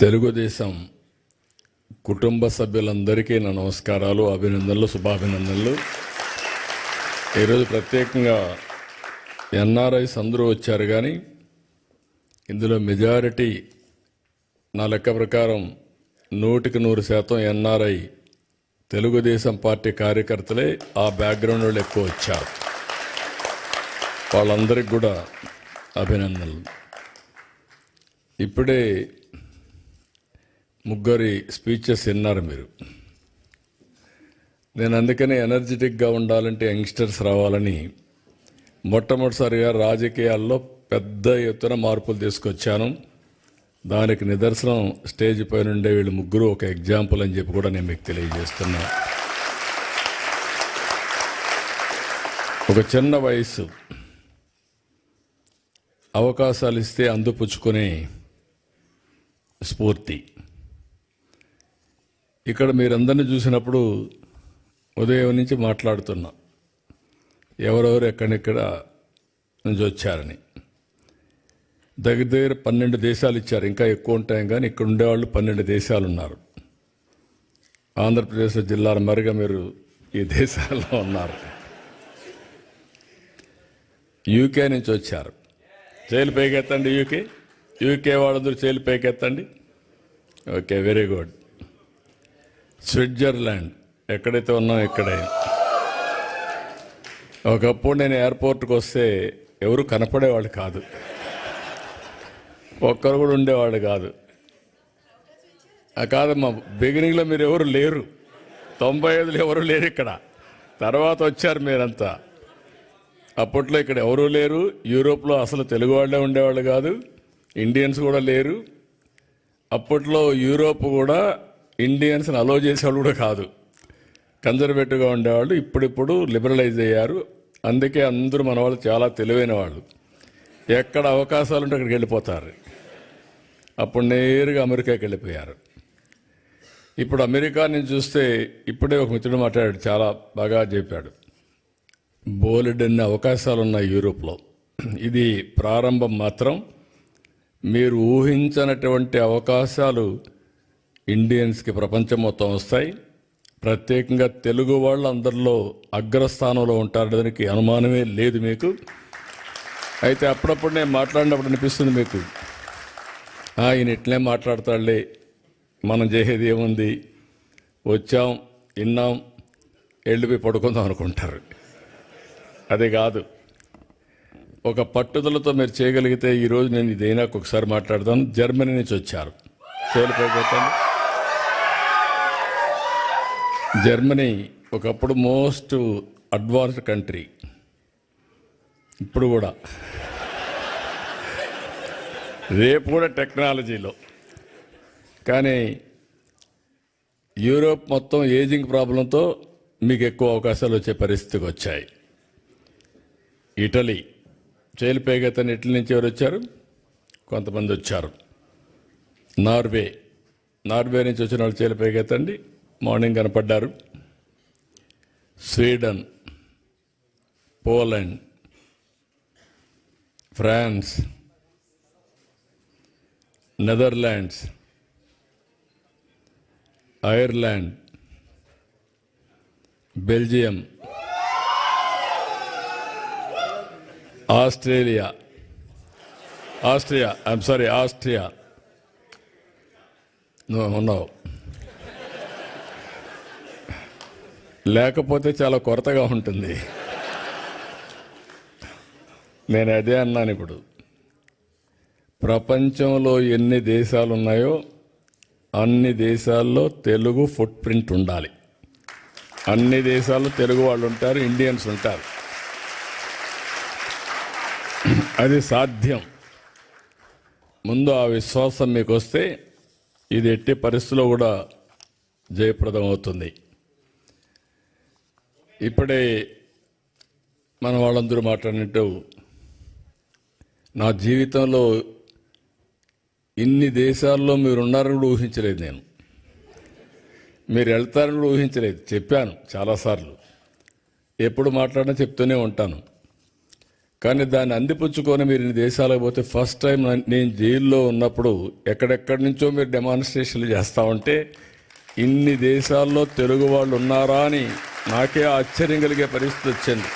తెలుగుదేశం కుటుంబ సభ్యులందరికీ నా నమస్కారాలు, అభినందనలు, శుభాభినందనలు. ఈరోజు ప్రత్యేకంగా ఎన్ఆర్ఐస్ అందరూ వచ్చారు, కానీ ఇందులో మెజారిటీ నా లెక్క ప్రకారం 100% ఎన్ఆర్ఐ తెలుగుదేశం పార్టీ కార్యకర్తలే. ఆ బ్యాక్గ్రౌండ్ వాళ్ళు ఎక్కువ వచ్చారు. వాళ్ళందరికీ కూడా అభినందనలు. ఇప్పుడే ముగ్గురి స్పీచెస్ విన్నారు మీరు. నేను అందుకనే ఎనర్జెటిక్గా ఉండాలంటే యంగ్స్టర్స్ రావాలని మొట్టమొదటిసారిగా రాజకీయాల్లో పెద్ద ఎత్తున మార్పులు తీసుకొచ్చాను. దానికి నిదర్శనం స్టేజ్ పైన ఉండే వీళ్ళు ముగ్గురు ఒక ఎగ్జాంపుల్ అని చెప్పి కూడా నేను మీకు తెలియజేస్తున్నా. ఒక చిన్న వయసు, అవకాశాలు ఇస్తే అందిపుచ్చుకునే స్ఫూర్తి. ఇక్కడ మీరందరినీ చూసినప్పుడు ఉదయం నుంచి మాట్లాడుతున్నా, ఎవరెవరు ఎక్కడెక్కడ నుంచి వచ్చారని. దగ్గర 12 దేశాలు ఇచ్చారు, ఇంకా ఎక్కువ ఉంటాయి, కానీ ఇక్కడ ఉండేవాళ్ళు 12 దేశాలు ఉన్నారు. ఆంధ్రప్రదేశ్లో జిల్లాల మరిగా మీరు ఈ దేశాల్లో ఉన్నారు. యూకే నుంచి వచ్చారు. చేలు పైకెత్తండి. యూకే వాళ్ళందరూ చేలు పైకెత్తండి. Okay, very good. స్విట్జర్లాండ్, ఎక్కడైతే ఉన్నాం ఇక్కడే. ఒకప్పుడు నేను ఎయిర్పోర్ట్కి వస్తే ఎవరు కనపడేవాళ్ళు కాదు, ఒక్కరు కూడా ఉండేవాళ్ళు కాదు. కాదమ్మా, బిగినింగ్లో మీరు ఎవరు లేరు, 95లో ఎవరు లేరు ఇక్కడ. తర్వాత వచ్చారు మీరంతా. అప్పట్లో ఇక్కడ ఎవరూ లేరు. యూరోప్లో అసలు తెలుగు వాళ్ళే ఉండేవాళ్ళు కాదు, ఇండియన్స్ కూడా లేరు. అప్పట్లో యూరోప్ కూడా ఇండియన్స్ని అలో చేసేవాళ్ళు కూడా కాదు, కన్జర్వేటివ్గా ఉండేవాళ్ళు. ఇప్పుడిప్పుడు లిబరలైజ్ అయ్యారు. అందుకే అందరూ మన వాళ్ళు చాలా తెలివైన వాళ్ళు. ఎక్కడ అవకాశాలు ఉంటే అక్కడికి వెళ్ళిపోతారు. అప్పుడు నేరుగా అమెరికాకి వెళ్ళిపోయారు. ఇప్పుడు అమెరికా నుంచి చూస్తే, ఇప్పుడే ఒక మిత్రుడు మాట్లాడాడు, చాలా బాగా చెప్పాడు. బోలెడన్ని అవకాశాలు ఉన్నాయి యూరోప్లో. ఇది ప్రారంభం మాత్రం. మీరు ఊహించనటువంటి అవకాశాలు ఇండియన్స్కి ప్రపంచం మొత్తం వస్తాయి. ప్రత్యేకంగా తెలుగు వాళ్ళు అందరిలో అగ్రస్థానంలో ఉంటారు, దానికి అనుమానమే లేదు మీకు. అయితే అప్పుడప్పుడు నేను మాట్లాడినప్పుడు అనిపిస్తుంది మీకు, ఈయన ఇట్లే మాట్లాడతాడులే, మనం చేసేది ఏముంది, వచ్చాం, విన్నాం, వెళ్ళిపోయి పడుకుందాం అనుకుంటారు. అది కాదు. ఒక పట్టుదలతో మీరు చేయగలిగితే, ఈరోజు నేను ఇదైనా ఒకసారి మాట్లాడతాను. జర్మనీ నుంచి వచ్చారు. చేలిపోతాను. జర్మనీ ఒకప్పుడు మోస్ట్ అడ్వాన్స్డ్ కంట్రీ, ఇప్పుడు కూడా, రేపు కూడా టెక్నాలజీలో. కానీ యూరోప్ మొత్తం ఏజింగ్ ప్రాబ్లంతో మీకు ఎక్కువ అవకాశాలు వచ్చే పరిస్థితికి వచ్చాయి. ఇటలీ, చేలిపైగతని ఇటలీ నుంచి ఎవరు వచ్చారు? కొంతమంది వచ్చారు. నార్వే నుంచి వచ్చిన వాళ్ళు చేలిపైగతండి, మార్నింగ్ కనపడ్డారు. Sweden, Poland, France, Netherlands, Ireland, Belgium, Austria, నువ్వు ఉన్నావు. లేకపోతే చాలా కొరతగా ఉంటుంది. నేను అదే అన్నాను. ఇప్పుడు ప్రపంచంలో ఎన్ని దేశాలు ఉన్నాయో అన్ని దేశాల్లో తెలుగు ఫుట్ ప్రింట్ ఉండాలి. అన్ని దేశాల్లో తెలుగు వాళ్ళు ఉంటారు, ఇండియన్స్ ఉంటారు. అది సాధ్యం. ముందు ఆ విశ్వాసం మీకు వస్తే ఇది ఎట్టి పరిస్థితుల్లో కూడా జయప్రదం అవుతుంది. ఇప్పుడే మన వాళ్ళందరూ మాట్లాడినట్టు, నా జీవితంలో ఇన్ని దేశాల్లో మీరు ఉన్నారని కూడా ఊహించలేదు. నేను మీరు వెళ్తారని కూడా ఊహించలేదు. చెప్పాను చాలాసార్లు, ఎప్పుడు మాట్లాడినా చెప్తూనే ఉంటాను. కానీ దాన్ని అందిపుచ్చుకొని మీరు ఇన్ని దేశాలకు పోతే ఫస్ట్ టైం నేను జైల్లో ఉన్నప్పుడు ఎక్కడెక్కడి నుంచో మీరు డెమాన్స్ట్రేషన్లు చేస్తూ ఉంటే ఇన్ని దేశాల్లో తెలుగు వాళ్ళు ఉన్నారా అని నాకే ఆశ్చర్యం కలిగే పరిస్థితి వచ్చింది.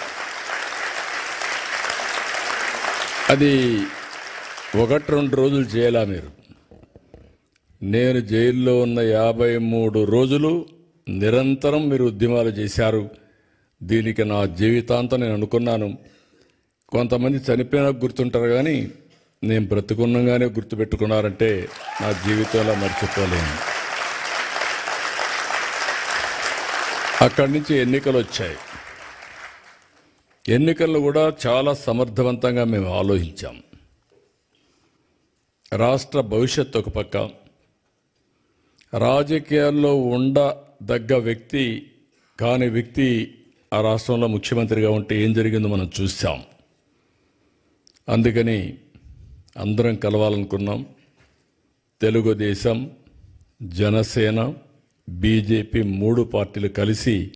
అది 1-2 రోజులు చేయాలా మీరు? నేను జైల్లో ఉన్న 53 రోజులు నిరంతరం మీరు ఉద్యమాలు చేశారు. దీనికి నా జీవితాంతం నేను అనుకున్నాను. కొంతమంది చనిపోయినా గుర్తుంటారు, కానీ నేను బ్రతుకున్నగానే గుర్తుపెట్టుకున్నారంటే నా జీవితంలో మర్చిపోలేను. అక్కడి నుంచి ఎన్నికలు వచ్చాయి. ఎన్నికల్లో కూడా చాలా సమర్థవంతంగా మేము ఆలోచించాం. రాష్ట్ర భవిష్యత్తు ఒక పక్క, రాజకీయాల్లో ఉండదగ్గ వ్యక్తి కాని వ్యక్తి ఆ రాష్ట్రంలో ముఖ్యమంత్రిగా ఉంటే ఏం జరిగిందో మనం చూసాం. అందుకని అందరం కలవాలనుకున్నాం. తెలుగుదేశం, జనసేన, బీజేపీ 3 పార్టీలు కలిసి